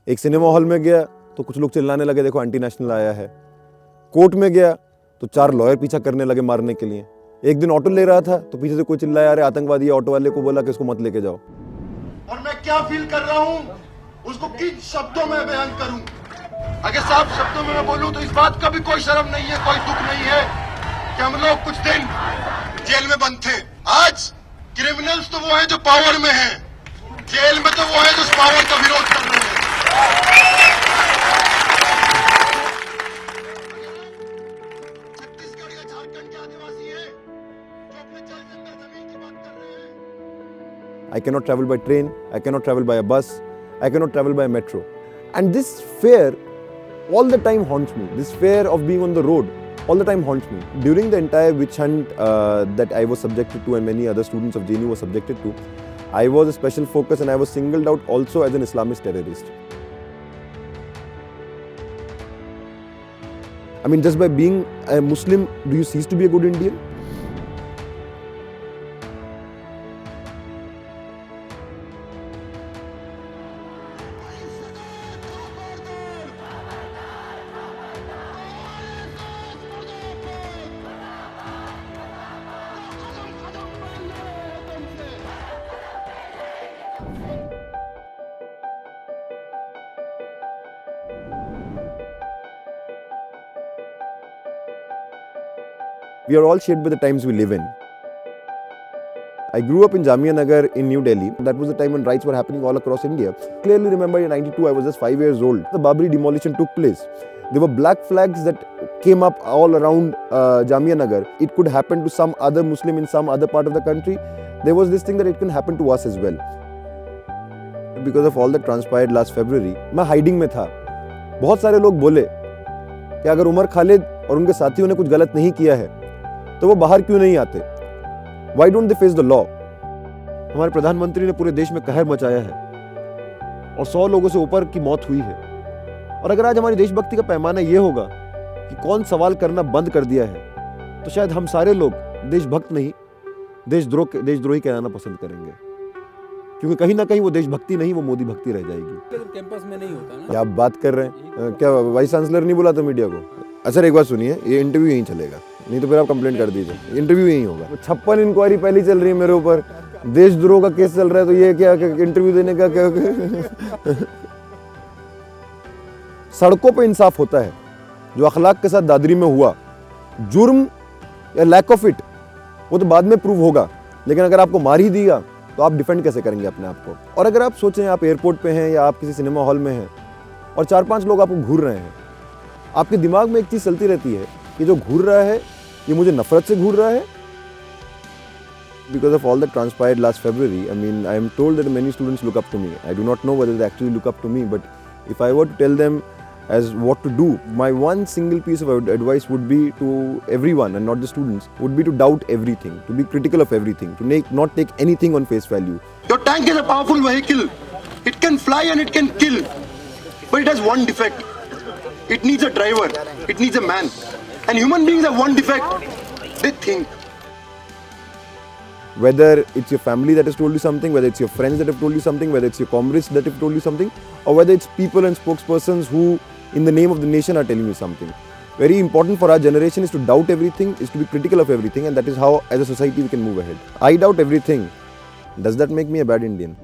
एक cinema hall में गया तो कुछ लोग चिल्लाने लगे, देखो एंटी नेशनल आया है। कोर्ट में गया तो 4 लॉयर पीछा करने लगे मारने के लिए। एक दिन ऑटो ले रहा था तो पीछे से कोई चिल्लाया, अरे आतंकवादी है। ऑटो वाले को बोला कि इसको मत लेके जाओ। और मैं क्या फील कर रहा हूं उसको किन शब्दों में बयान करूं। अगर साफ शब्दों में मैं बोलूं तो इस बात का भी कोई शर्म नहीं है, कोई दुख नहीं है कि हम लोग कुछ दिन जेल में बंद थे। आज क्रिमिनल्स तो वो है जो पावर में है, जेल में तो वो है जो पावर का विरोध कर रहे हैं। छत्तीसगढ़ या झारखंड के आदिवासी है जो अपने जल जंगल जमीन की बात कर रहे हैं। I cannot travel by train, I cannot travel by a bus, I cannot travel by metro. And this fear all the time haunts me. This fear of being on the road all the time haunts me. During the entire witch hunt that I was subjected to and many other students of JNU were subjected to, I was a special focus and I was singled out also as an Islamist terrorist. I mean, just by being a Muslim, do you cease to be a good Indian? We are all shaped by the times we live in. I grew up in Jamia Nagar in New Delhi. That was the time when riots were happening all across India. Clearly remember in 92, I was just 5 years old. The Babri demolition took place. There were black flags that came up all around Jamia Nagar. It could happen to some other Muslim in some other part of the country. There was this thing that it can happen to us as well. Because of all that transpired last February, मैं hiding में था. बहुत सारे लोग बोले कि अगर उमर खालिद और उनके साथियों ने कुछ गलत नहीं किया है तो वो बाहर क्यों नहीं आते? Why don't they face the law? हमारे प्रधानमंत्री ने पूरे देश में कहर मचाया है और 100 लोगों से ऊपर की मौत हुई है। और अगर आज हमारी देशभक्ति का पैमाना ये होगा कि कौन सवाल करना बंद कर दिया है, तो शायद हम सारे लोग देशभक्त नहीं देशद्रोही कहलाना पसंद करेंगे, क्योंकि कहीं ना कहीं वो देशभक्ति नहीं, वो मोदी भक्ति रह जाएगी। कैंपस में नहीं होता ना। क्या आप बात कर रहे हैं? क्या वाइस चांसलर नहीं बुलाता मीडिया को? अच्छा एक बात सुनिए, ये इंटरव्यू यहीं चलेगा, नहीं तो फिर आप कंप्लेंट कर दीजिए। इंटरव्यू यहीं होगा। 56 इंक्वायरी पहले चल रही है मेरे ऊपर, देशद्रोह का केस चल रहा है, तो ये क्या इंटरव्यू देने का क्या? सड़कों पे इंसाफ होता है। जो अखलाक के साथ दादरी में हुआ, जुर्म या लैक ऑफ इट, वो तो बाद में प्रूव होगा, लेकिन अगर आपको मार ही दिया तो आप डिफेंड कैसे करेंगे अपने आप को? और अगर आप सोचें आप एयरपोर्ट पे हैं या आप किसी सिनेमा हॉल में हैं और 4-5 लोग आपको घूर रहे हैं, आपके दिमाग में एक चीज चलती रहती है कि जो घूर रहा है ये मुझे नफरत से घूर रहा है। Because of all that transpired last February, I mean, I am told that many students look up to me. I do not know whether they actually look up to me, but if I were to tell them as what to do, my one single piece of advice would be to everyone and not the students, would be to doubt everything, to be critical of everything, to not take anything on face value. Your tank is a powerful vehicle. It can fly and it can kill, but it has one defect. It needs a driver. It needs a man. And human beings have one defect. They think. Whether it's your family that has told you something, whether it's your friends that have told you something, whether it's your comrades that have told you something, or whether it's people and spokespersons who, in the name of the nation, are telling you something. Very important for our generation is to doubt everything, is to be critical of everything, and that is how, as a society, we can move ahead. I doubt everything. Does that make me a bad Indian?